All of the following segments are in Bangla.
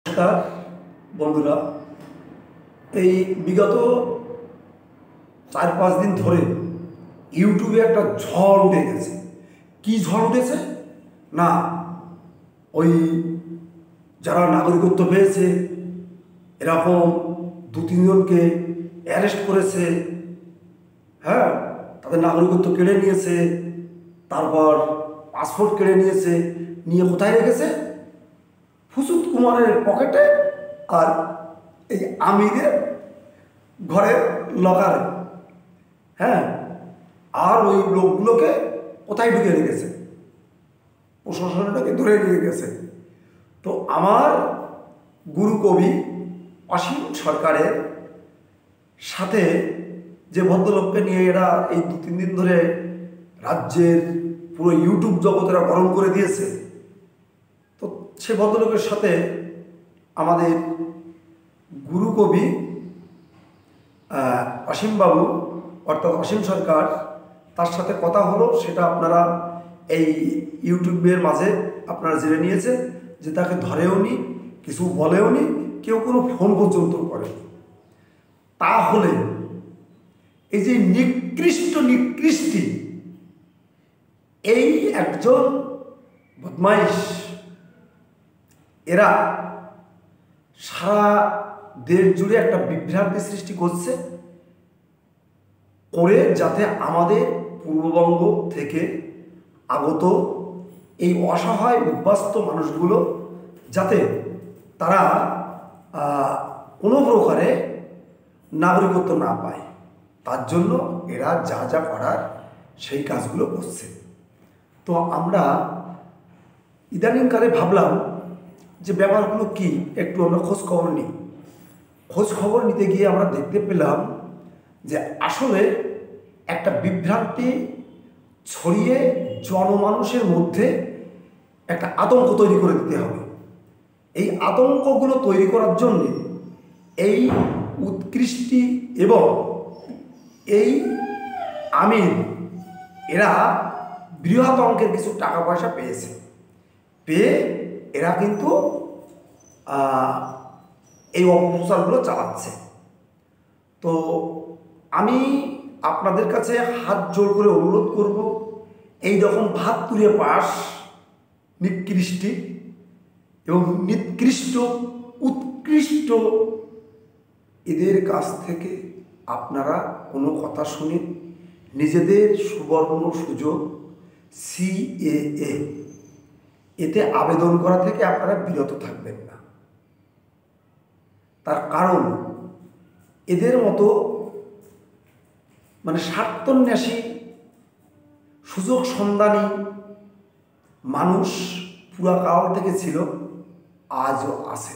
নমস্কার বন্ধুরা, এই বিগত 4-5 দিন ধরে ইউটিউবে একটা ঝড় উঠে গেছে। কি ঝড় উঠেছে না, ওই যারা নাগরিকত্ব পেয়েছে এরকম 2-3 জনকে অ্যারেস্ট করেছে। হ্যাঁ, তাদের নাগরিকত্ব কেড়ে নিয়েছে, তারপর পাসপোর্ট কেড়ে নিয়েছে, নিয়ে কোথায় রেখেছে? ফুসুত কুমারের পকেটে আর এই আমিরের ঘরের লকারে। হ্যাঁ, আর ওই লোকগুলোকে কোথায় ঢুকে রেখেছে? প্রশাসনটাকে ধরে নিয়ে গেছে। তো আমার গুরু কবি অসীম সরকারের সাথে যে ভদ্রলোককে নিয়ে এরা এই 2-3 দিন ধরে রাজ্যের পুরো ইউটিউব জগতেরা গরম করে দিয়েছে, তো সে ভদ্রলোকের সাথে আমাদের গুরু কবি অসীমবাবু অর্থাৎ অসীম সরকার, তার সাথে কথা হলো। সেটা আপনারা এই ইউটিউবের মাঝে আপনারা জেনে নিয়েছেন যে তাকে ধরেও নি, কিছু বলেও নি, কেউ কোনো ফোন পর্যন্ত করেনি। তাহলে এই যে নিকৃষ্টি এই একজন বদমাইশ, এরা সারা দেশ জুড়ে একটা বিভ্রান্তি সৃষ্টি করছে করে, যাতে আমাদের পূর্ববঙ্গ থেকে আগত এই অসহায় উদ্বাস্ত মানুষগুলো যাতে তারা কোনো প্রকারে নাগরিকত্ব না পায়, তার জন্য এরা যা যা করার সেই কাজগুলো করছে। তো আমরা ইদানিংকালে ভাবলাম যে ব্যাপারগুলো কি, একটু আমরা খোঁজ খবর নিতে গিয়ে আমরা দেখতে পেলাম যে আসলে একটা বিভ্রান্তি ছড়িয়ে জনমানুষের মধ্যে একটা আতঙ্ক তৈরি করে দিতে হবে। এই আতঙ্কগুলো তৈরি করার জন্যে এই উৎকৃষ্টি এবং এই আমির এরা বৃহৎ অঙ্কের কিছু টাকা পয়সা পেয়ে এরা কিন্তু এই অপপ্রচারগুলো চালাচ্ছে। তো আমি আপনাদের কাছে হাত জোড় করে অনুরোধ করব, এই রকম ভাত তুলে পাশ নিকৃষ্টি এবং উৎকৃষ্ট এদের কাছ থেকে আপনারা কোনো কথা শুনে নিজেদের সুবর্ণ সুযোগ CAA এতে আবেদন করা থেকে আপনারা বিরত থাকবেন না। তার কারণ এদের মতো স্বার্থন্বেষী সুযোগ সন্ধানী মানুষ পুরাকাল থেকে ছিল, আজও আছে।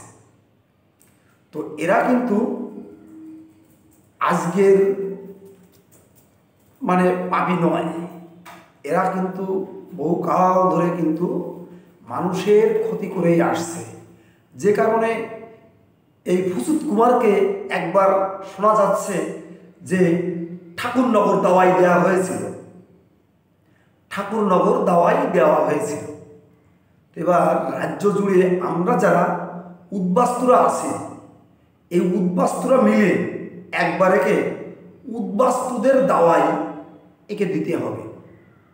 তো এরা কিন্তু আজকের পাপী নয়, এরা কিন্তু বহুকাল ধরে কিন্তু মানুষের ক্ষতি করেই আসছে। যে কারণে এই ফুসুত কুমারকে একবার শোনা যাচ্ছে যে ঠাকুরনগর দাওয়াই দেওয়া হয়েছিল। এবার রাজ্য জুড়ে আমরা যারা উদ্বাস্তুরা আছি, এই উদ্বাস্তুরা মিলে একবার একে উদ্বাস্তুদের দাওয়াই একে দিতে হবে।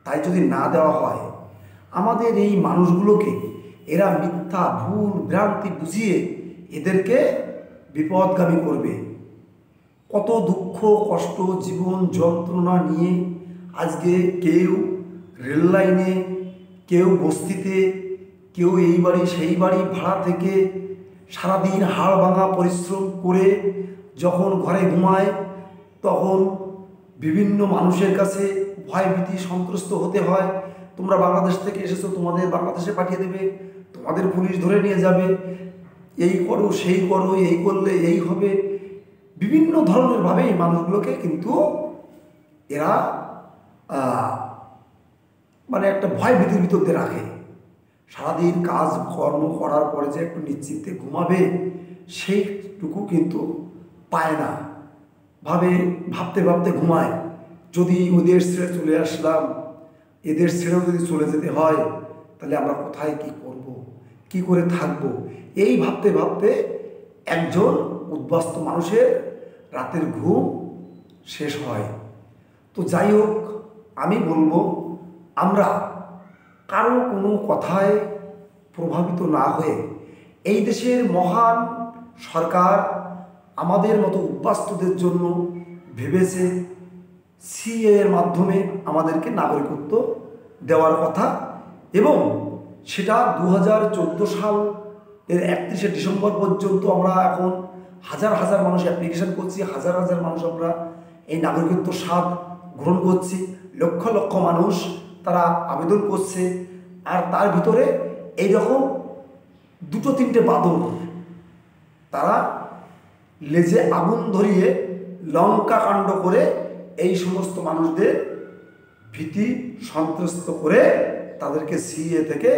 তাই যদি না দেওয়া হয়, আমাদের এই মানুষগুলোকে এরা মিথ্যা ভুল ভ্রান্তি বুঝিয়ে এদেরকে বিপদগামী করবে। কত দুঃখ কষ্ট জীবন যন্ত্রণা নিয়ে আজকে কেউ রেল লাইনে, কেউ বস্তিতে, কেউ এই বাড়ি সেই বাড়ি ভাড়া থেকে সারাদিন হাড় ভাঙা পরিশ্রম করে যখন ঘরে ঘুমায়, তখন বিভিন্ন মানুষের কাছে ভয়ভীতি সন্ত্রস্ত হতে হয়। তোমরা বাংলাদেশ থেকে এসেছো, তোমাদের বাংলাদেশে পাঠিয়ে দেবে, তোমাদের পুলিশ ধরে নিয়ে যাবে, এই করো সেই করো, এই করলে এই হবে। বিভিন্ন ধরনের ভাবে এই মানুষগুলোকে কিন্তু এরা একটা ভয় ভীতির ভিতর দিয়ে রাখে। সারাদিন কাজ কর্ম করার পরে যে একটু নিশ্চিন্তে ঘুমাবে, সেইটুকু কিন্তু পায় না। ভাবতে ঘুমায়, যদি ওদের ছেড়ে চলে আসলাম, এদের ছেড়েও যদি চলে যেতে হয়, তাহলে আমরা কোথায় কি করব, কি করে থাকবো, এই ভাবতে ভাবতে একজন উদ্বাস্তু মানুষের রাতের ঘুম শেষ হয়। তো যাই হোক, আমি বলবো আমরা কারো কোনো কথায় প্রভাবিত না হয়ে এই দেশের মহান সরকার আমাদের মতো উদ্বাস্তুদের জন্য ভেবেছে সিএ এর মাধ্যমে আমাদেরকে নাগরিকত্ব দেওয়ার কথা, এবং সেটা 2014 সাল এর 31শে ডিসেম্বর পর্যন্ত আমরা এখন হাজার হাজার মানুষ অ্যাপ্লিকেশন করছি, হাজার হাজার মানুষ আমরা এই নাগরিকত্ব স্বাদ গ্রহণ করছি, লক্ষ লক্ষ মানুষ তারা আবেদন করছে। আর তার ভিতরে এইরকম দুটো তিনটে বাদর তারা লেজে আগুন ধরিয়ে লঙ্কা কাণ্ড করে এই সমস্ত মানুষদের ভীতি সন্ত্রস্ত করে তাদেরকে সিএ থেকে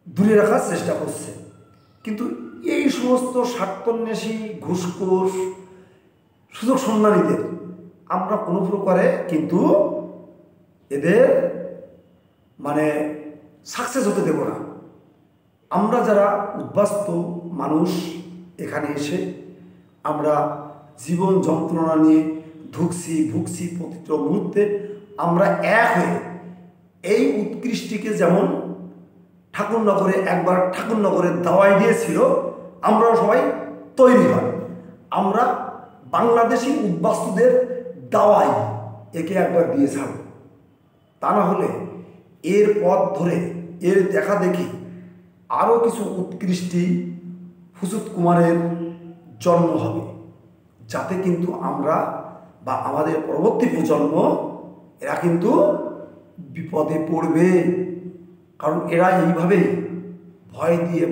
দূরে রাখার চেষ্টা করছে। কিন্তু এই সমস্ত স্বার্থন্বেষী ঘুষখোর সুযোগ সন্ধানীদের আমরা কোনো প্রকারে কিন্তু এদের সাকসেস হতে দেব না। আমরা যারা উদ্বাস্তু মানুষ এখানে এসে আমরা জীবন যন্ত্রণা নিয়ে ভুগছি প্রতিটা মুহূর্তে আমরা এক হয়ে এই উৎকৃষ্টিকে যেমন ঠাকুরনগরে একবার ঠাকুরনগরের দাওয়াই দিয়েছিল, আমরাও সবাই তৈরি হয়। আমরা বাংলাদেশি উদ্বাস্তুদের দাওয়াই একে একবার দিয়ে ছাড়ব, তা না হলে এর পথ ধরে এর দেখা দেখি আরও কিছু উৎকৃষ্টি ফুসুত কুমারের জন্ম হবে, যাতে কিন্তু আমরা বা আমাদের পরবর্তী প্রজন্ম এরা কিন্তু বিপদে পড়বে। কারণ এরা এইভাবেই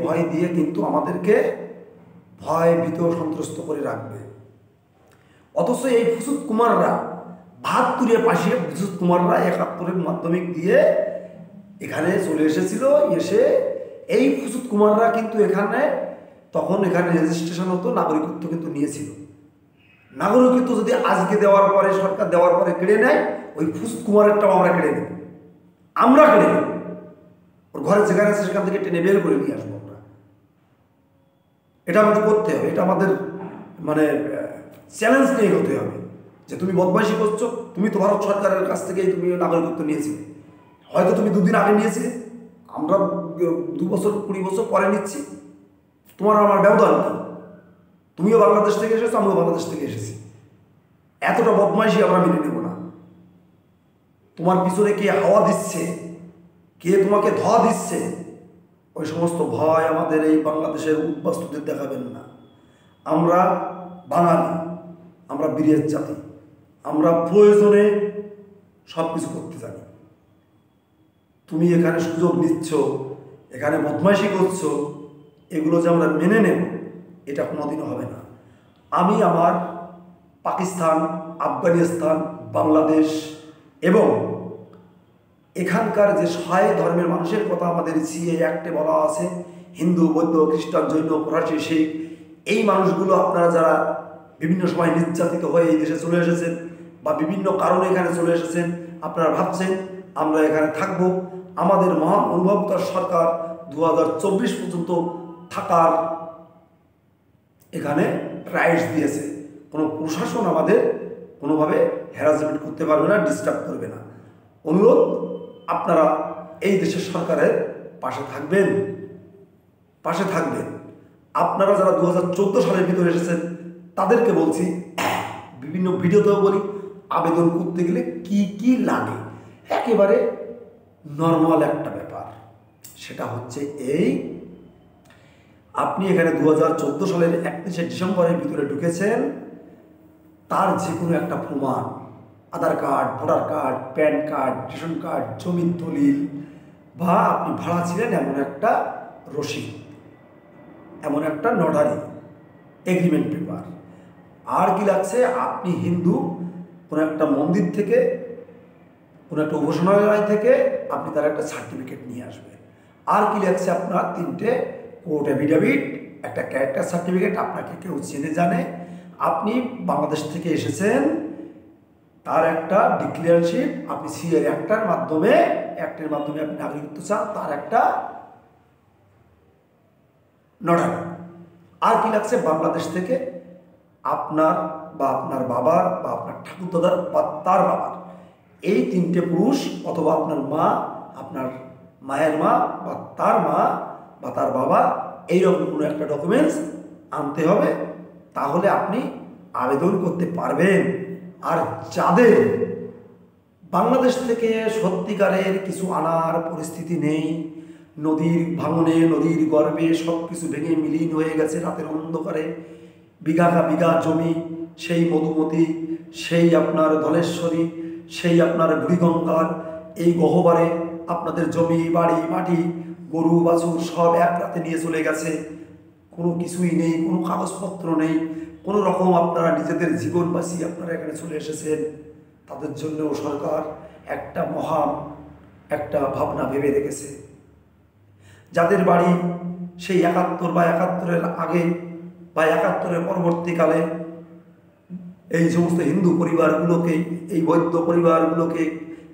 ভয় দিয়ে কিন্তু আমাদেরকে ভীত সন্ত্রস্ত করে রাখবে। অথচ এই ফুসুত কুমাররা 72-এ পাশে ফুসুত কুমাররা 71-এর মাধ্যমিক দিয়ে এখানে চলে এসেছিল। এসে এই ফুসুত কুমাররা কিন্তু তখন এখানে রেজিস্ট্রেশন হতো, নাগরিকত্ব কিন্তু নিয়েছিল। নাগরিকত্ব যদি আজকে দেওয়ার পরে সরকার দেওয়ার পরে কেড়ে নেয়, ওই ফুসুত কুমারেরটাও আমরা কেড়ে নেব, আমরা কেড়ে নেব। ওর ঘরে যেখানে আছে সেখান থেকে টেনে বের করে নিয়ে আসবো আমরা। এটা আমাদের করতে হবে, এটা আমাদের চ্যালেঞ্জ নিয়ে হতে হবে যে তুমি বদমাইশি করছো, তুমি তো ভারত সরকারের কাছ থেকেই তুমি নাগরিকত্ব নিয়েছিলে, হয়তো তুমি 2 দিন আগে নিয়েছিলে, আমরা 2 বছর 20 বছর পরে নিচ্ছি, তোমার আমার ব্যবধান কি? তুমিও বাংলাদেশ থেকে এসেছো, আমিও বাংলাদেশ থেকে এসেছি, এতটা বদমাইশি আমরা মেনে নেব না। তোমার পিছনে কে হাওয়া দিচ্ছে, কে তোমাকে ধোয়া দিচ্ছে, ওই সমস্ত ভয় আমাদের এই বাংলাদেশের উদ্বাস্তুদের দেখাবেন না। আমরা বাঙালি, আমরা বীরের জাতি, আমরা প্রয়োজনে সব কিছু করতে জানি। তুমি এখানে সুযোগ নিচ্ছ, এখানে বদমাইশি করছো, এগুলো যে আমরা মেনে নেব এটা কোনোদিনও হবে না। আমি আমার পাকিস্তান, আফগানিস্তান, বাংলাদেশ এবং এখানকার যে 6 ধর্মের মানুষের কথা আমাদের সিএ অ্যাক্টে বলা আছে, হিন্দু, বৌদ্ধ, খ্রিস্টান, জৈন, ফরাসি, শিখ, এই মানুষগুলো আপনারা যারা বিভিন্ন সময় নির্যাতিত হয়ে এই দেশে চলে এসেছেন বা বিভিন্ন কারণে এখানে চলে এসেছেন, আপনারা ভাবছেন আমরা এখানে থাকব, আমাদের মহান অনুভবতার সরকার 2024 পর্যন্ত থাকার এখানে রাইটস দিয়েছে। কোনো প্রশাসন আমাদের কোনোভাবে হ্যারাসমেন্ট করতে পারবে না, ডিস্টার্ব করবে না। অনুরোধ, আপনারা এই দেশের সরকারের পাশে থাকবেন। আপনারা যারা 2014 সালের ভিতরে এসেছেন তাদেরকে বলছি, বিভিন্ন ভিডিওতেও বলি, আবেদন করতে গেলে কি কি লাগে, একেবারে নর্মাল একটা ব্যাপার। সেটা হচ্ছে এই, আপনি এখানে 2014 সালের 31শে ডিসেম্বরের ভিতরে ঢুকেছেন, তার যে কোনো একটা প্রমাণ, Aadhaar card, voter card, PAN card, ration card, জমির দলিল, বা আপনি ভাড়া ছিলেন এমন একটা রসিদ, এমন একটা নোটারি এগ্রিমেন্ট পেপার। আর কি লাগছে, আপনি হিন্দু, কোনো একটা মন্দির থেকে, কোনো একটা উপাসনালয় থেকে আপনি তার একটা সার্টিফিকেট নিয়ে আসবেন। আর কি লাগছে আপনার 3টে কোর্ট অ্যাফিডেভিট, একটা ক্যারেক্টার সার্টিফিকেট, আপনাকে কেউ চেনে জানে, আপনি বাংলাদেশ থেকে এসেছেন, তার একটা ডিক্লেয়ারশিপ, আপনি সিএর অ্যাক্টের মাধ্যমে আপনি নাগরিকত্ব চান, তার একটা টাকা। আর কি লাগছে? বাংলাদেশ থেকে আপনার বা আপনার বাবার বা আপনার ঠাকুরদাদার বা তার বাবার এই 3টে পুরুষ অথবা আপনার মা, আপনার মায়ের মা বা তার মা বা তার বাবা, এইরকম কোনো একটা ডকুমেন্টস আনতে হবে। তাহলে আপনি আবেদন করতে পারবেন। আর যাদের বাংলাদেশ থেকে সত্যিকারের কিছু আনার পরিস্থিতি নেই, নদীর ভাঙনে, নদীর গর্ভে সব কিছু ভেঙে মিলিন হয়ে গেছে রাতের অন্ধকারে, বিঘা বিঘা জমি, সেই মধুমতি, সেই আপনার ধলেশ্বরী, সেই আপনার বুড়িগঙ্গার এই গহ্বরে আপনাদের জমি, বাড়ি, মাটি, গরু, বাছুর সব এক রাতে নিয়ে চলে গেছে। কোনো কিছুই নেই, কোনো কাগজপত্র নেই, কোনো রকম আপনারা নিজেদের জীবন বাঁচিয়ে আপনারা এখানে চলে এসেছেন। তাদের জন্যও সরকার একটা মহান একটা ভাবনা ভেবে রেখেছে। যাদের বাড়ি সেই 71 বা 71-এর আগে বা 71-এর পরবর্তীকালে এই সমস্ত হিন্দু পরিবারগুলোকে, এই বৌদ্ধ পরিবারগুলোকে,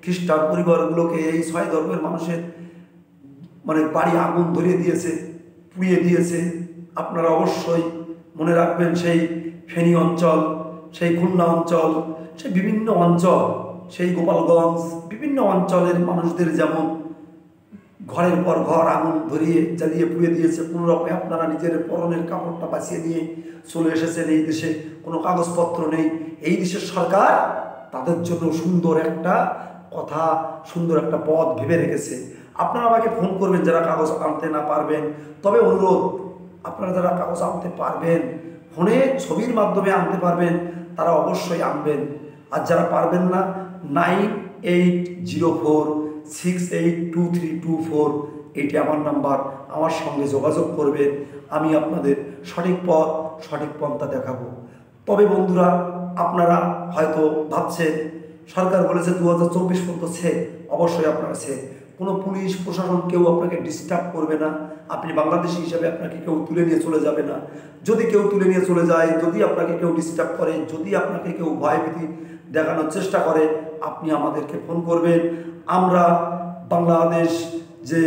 খ্রিস্টান পরিবারগুলোকে, এই 6 ধর্মের মানুষের বাড়ি আগুন ধরিয়ে দিয়েছে, পুড়িয়ে দিয়েছে। আপনারা অবশ্যই মনে রাখবেন সেই ফেনী অঞ্চল, সেই খুলনা অঞ্চল, সেই বিভিন্ন অঞ্চল, সেই গোপালগঞ্জ, বিভিন্ন অঞ্চলের মানুষদের যেমন ঘরের পর ঘর আগুন ধরিয়ে জ্বালিয়ে পুড়িয়ে দিয়েছে। কোনো রকমে আপনারা নিজের পরনের কাপড়টা বাঁচিয়ে নিয়ে চলে এসেছেন এই দেশে। কোনো কাগজপত্র নেই। এই দেশের সরকার তাদের জন্য সুন্দর একটা কথা, সুন্দর একটা পথ ভেবে রেখেছে। আপনারা আমাকে ফোন করবেন যারা কাগজ আনতে না পারবেন। তবে অনুরোধ, আপনারা যারা কাগজ আনতে পারবেন, ফোনে ছবির মাধ্যমে আনতে পারবেন, তারা অবশ্যই আনবেন। আর যারা পারবেন না, 9804682324 এটি আমার নাম্বার। আমার সঙ্গে যোগাযোগ করবেন। আমি আপনাদের সঠিক পথ, সঠিক পন্থা দেখাবো। তবে বন্ধুরা, আপনারা হয়তো ভাবছেন সরকার বলেছে 2024 পর্যন্ত অবশ্যই আপনারা কোনো পুলিশ প্রশাসন কেউ আপনাকে ডিস্টার্ব করবে না। আপনি বাংলাদেশি হিসাবে আপনাকে কেউ তুলে নিয়ে চলে যাবে না। যদি কেউ তুলে নিয়ে চলে যায়, যদি আপনাকে কেউ ডিস্টার্ব করে, যদি আপনাকে কেউ ভয়ভীতি দেখানোর চেষ্টা করে, আপনি আমাদেরকে ফোন করবেন। আমরা বাংলাদেশ যে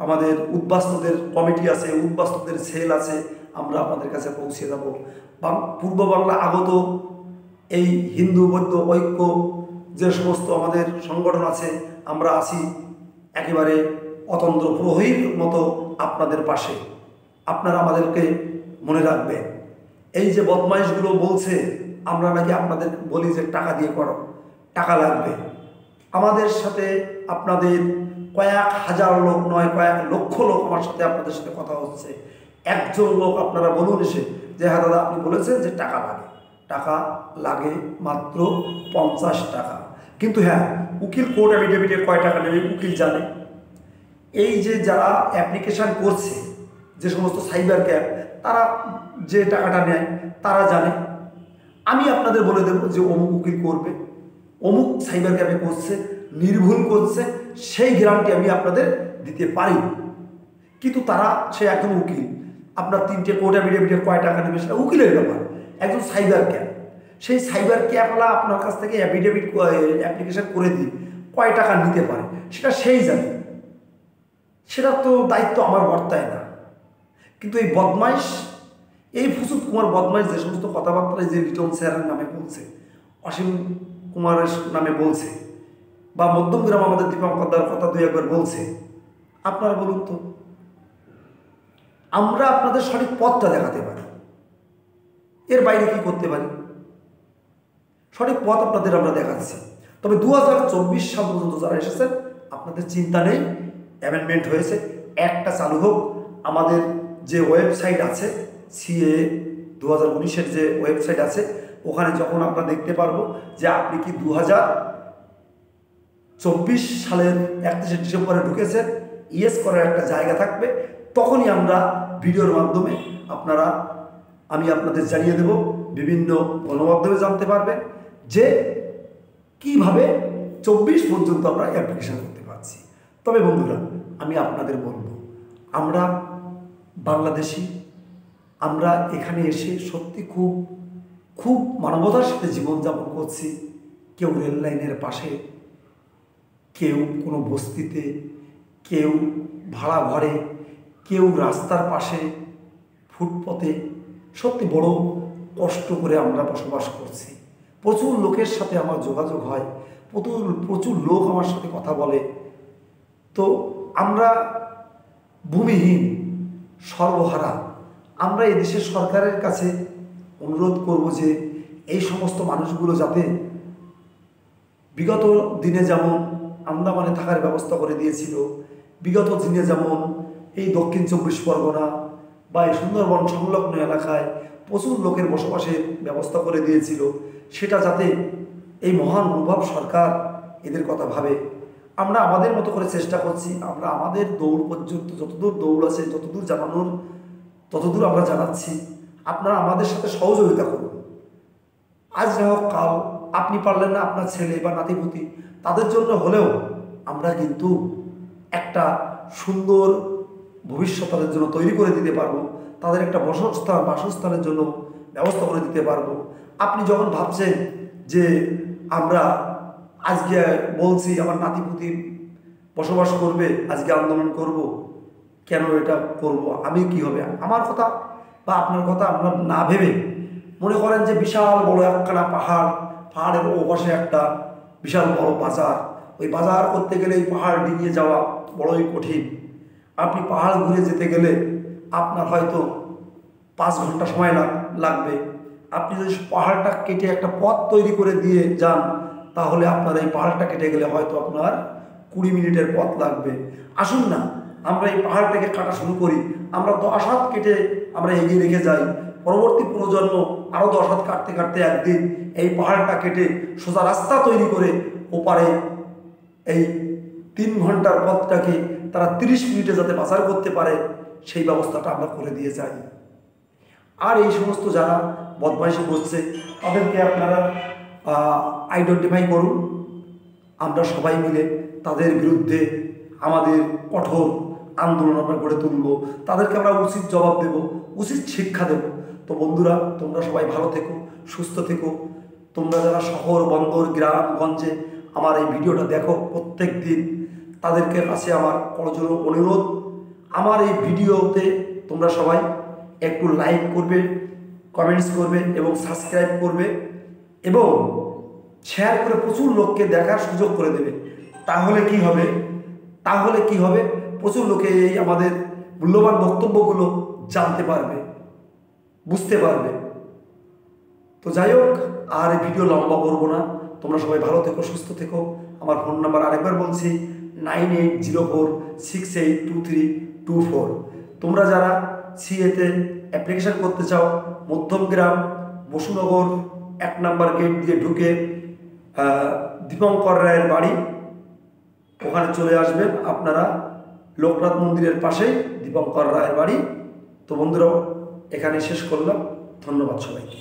আমাদের উদ্বাস্তুদের কমিটি আছে, উদ্বাস্তুদের সেল আছে, আমরা আপনাদের কাছে পৌঁছে যাব। পূর্ব বাংলা আগত এই হিন্দু বৌদ্ধ ঐক্য যে সমস্ত আমাদের সংগঠন আছে, আমরা আছি একেবারে অতন্ত্র প্রহরীর মতো আপনাদের পাশে। আপনারা আমাদেরকে মনে রাখবেন। এই যে বদমাইশগুলো বলছে আমরা নাকি আপনাদের বলি যে টাকা দিয়ে করো, টাকা লাগবে। আমাদের সাথে আপনাদের কয়েক হাজার লোক নয়, কয়েক লক্ষ লোক আমার সাথে আপনাদের সাথে কথা হচ্ছে। একজন লোক আপনারা বলুন এসে যে হ্যাঁ দাদা আপনি বলেছেন যে টাকা লাগে। টাকা লাগে মাত্র 50 টাকা। কিন্তু হ্যাঁ, উকিল কোর্ট অ্যাফিডেভিটের কয় টাকা নেবে উকিল জানে। এই যে যারা অ্যাপ্লিকেশান করছে, যে সমস্ত সাইবার ক্যাব, তারা যে টাকাটা নেয় তারা জানে। আমি আপনাদের বলে দেবো যে অমুক উকিল করবে, অমুক সাইবার ক্যাবে করছে, নির্ভুল করছে, সেই গ্যারান্টি আমি আপনাদের দিতে পারি। কিন্তু তারা সে একজন উকিল, আপনার 3টে কোর্ট অ্যাফিডেভিটের কয় টাকা নেবে সেটা উকিলের ব্যাপার। একজন সাইবার ক্যাব, সেই সাইবার ক্যাবওয়ালা আপনার কাছ থেকে অ্যাফিডেভিট অ্যাপ্লিকেশান করে দিই কয় টাকা নিতে পারে সেটা সেই জানে। সেটা তো দায়িত্ব আমার বর্তায় না। কিন্তু এই বদমাইশ, এই ফুসুদ কুমার বদমাইশ যে সমস্ত কথাবার্তা যে লিটন স্যারের নামে বলছে, অসীম কুমারের নামে বলছে, বা মধ্যমগ্রাম আমাদের দীপঙ্করদার কথা 2-1 বলছে, আপনারা বলুন তো, আমরা আপনাদের সঠিক পথটা দেখাতে পারি, এর বাইরে কি করতে পারি? সঠিক পথ আপনাদের আমরা দেখাচ্ছি। তবে 2024 সাল পর্যন্ত যারা এসেছেন আপনাদের চিন্তা নেই, অ্যামেন্ডমেন্ট হয়েছে, একটা চালু হোক। আমাদের যে ওয়েবসাইট আছে CA 2019-এর যে ওয়েবসাইট আছে, ওখানে যখন আমরা দেখতে পারবো যে আপনি কি 2024 সালের 31শে ডিসেম্বরে ঢুকেছেন, ইয়েস করার একটা জায়গা থাকবে। তখনই আমরা ভিডিওর মাধ্যমে আমি আপনাদের জানিয়ে দেব, বিভিন্ন গণমাধ্যমে জানতে পারবেন যে কিভাবে 24 পর্যন্ত আমরা অ্যাপ্লিকেশন করতে পারছি। তবে বন্ধুরা, আমি আপনাদের বলবো, আমরা বাংলাদেশি, আমরা এখানে এসে সত্যি খুব খুব মানবতার সাথে জীবনযাপন করছি। কেউ রেল লাইনের পাশে, কেউ কোনো বস্তিতে, কেউ ভাড়া ঘরে, কেউ রাস্তার পাশে, ফুটপথে সত্যি বড় কষ্ট করে আমরা বসবাস করছি। প্রচুর লোকের সাথে আমার যোগাযোগ হয়, প্রচুর লোক আমার সাথে কথা বলে। তো আমরা ভূমিহীন, সর্বহারা। আমরা এই দেশের সরকারের কাছে অনুরোধ করব যে এই সমস্ত মানুষগুলো যাতে বিগত দিনে যেমন আন্দামানে থাকার ব্যবস্থা করে দিয়েছিল, বিগত দিনে যেমন এই দক্ষিণ 24 পরগনা বা এই সুন্দরবন সংলগ্ন এলাকায় প্রচুর লোকের বসবাসের ব্যবস্থা করে দিয়েছিল, সেটা যাতে এই মহান অনুভব সরকার এদের কথা ভাবে। আমরা আমাদের মতো করে চেষ্টা করছি, আমরা আমাদের দৌড় পর্যন্ত যতদূর দৌড় আছে, যতদূর জানানোর ততদূর আমরা জানাচ্ছি। আপনারা আমাদের সাথে সহযোগিতা করুন। আজ না হোক কাল আপনি পারলেন না, আপনার ছেলে বা নাতিপুতি তাদের জন্য হলেও আমরা কিন্তু একটা সুন্দর ভবিষ্যৎ তাদের জন্য তৈরি করে দিতে পারবো, তাদের একটা বাসস্থানের জন্য ব্যবস্থা করে দিতে পারবো। আপনি যখন ভাবছেন যে আমরা আজকে বলছি আমার নাতিপুতি বসবাস করবে, আজকে আন্দোলন করব, কেন এটা করব, আমি কি হবে, আমার কথা বা আপনার কথা আমরা না ভেবে মনে করেন যে বিশাল বড় একখানা পাহাড়ের ওপাশে একটা বিশাল বড় বাজার, ওই বাজার করতে গেলে এই পাহাড় ডিঙিয়ে যাওয়া বড়ই কঠিন। আপনি পাহাড় ঘুরে যেতে গেলে আপনার হয়তো 5 ঘন্টা সময় লাগবে। আপনি যদি পাহাড়টা কেটে একটা পথ তৈরি করে দিয়ে যান, তাহলে আপনার এই পাহাড়টা কেটে গেলে হয়তো আপনার 20 মিনিটের পথ লাগবে। আসুন না আমরা এই পাহাড়টাকে কাটা শুরু করি, আমরা 10 হাত কেটে আমরা এগিয়ে রেখে যাই, পরবর্তী প্রজন্ম আরও 10 হাত কাটতে কাটতে একদিন এই পাহাড়টা কেটে সোজা রাস্তা তৈরি করে ওপারে এই 3 ঘন্টার পথটাকে তারা 30 মিনিটে যাতে পাচার করতে পারে, সেই ব্যবস্থাটা আমরা করে দিয়ে যাই। আর এই সমস্ত যারা বদমাইশি করছে তাদেরকে আপনারা আইডেন্টিফাই করুন। আমরা সবাই মিলে তাদের বিরুদ্ধে আমাদের কঠোর আন্দোলন আমরা গড়ে তুলব, তাদেরকে আমরা উচিত জবাব দেব, উচিত শিক্ষা দেব। তো বন্ধুরা, তোমরা সবাই ভালো থেকো, সুস্থ থেকো। তোমরা যারা শহর বন্দর গ্রামগঞ্জে আমার এই ভিডিওটা দেখো প্রত্যেক দিন, তাদেরকে কাছে আমার করজোড়ো অনুরোধ, আমার এই ভিডিওতে তোমরা সবাই একটু লাইক করবে, কমেন্টস করবে এবং সাবস্ক্রাইব করবে এবং শেয়ার করে প্রচুর লোককে দেখার সুযোগ করে দেবে। তাহলে কি হবে, প্রচুর লোকে এই আমাদের মূল্যবান বক্তব্যগুলো জানতে পারবে, বুঝতে পারবে। তো যাই হোক, আর এই ভিডিও লম্বা করবো না। তোমরা সবাই ভালো থেকো, সুস্থ থেকো। আমার ফোন নাম্বার আরেকবার বলছি 9804682324। তোমরা যারা সিএতে অ্যাপ্লিকেশান করতে চাও, মধ্যমগ্রাম বসুনগর 1 নম্বর গেট দিয়ে ঢুকে দীপঙ্কর রায়ের বাড়ি, ওখানে চলে আসবেন আপনারা। লোকনাথ মন্দিরের পাশেই দীপঙ্কর রায়ের বাড়ি। তো বন্ধুরা, এখানে শেষ করলাম। ধন্যবাদ সবাইকে।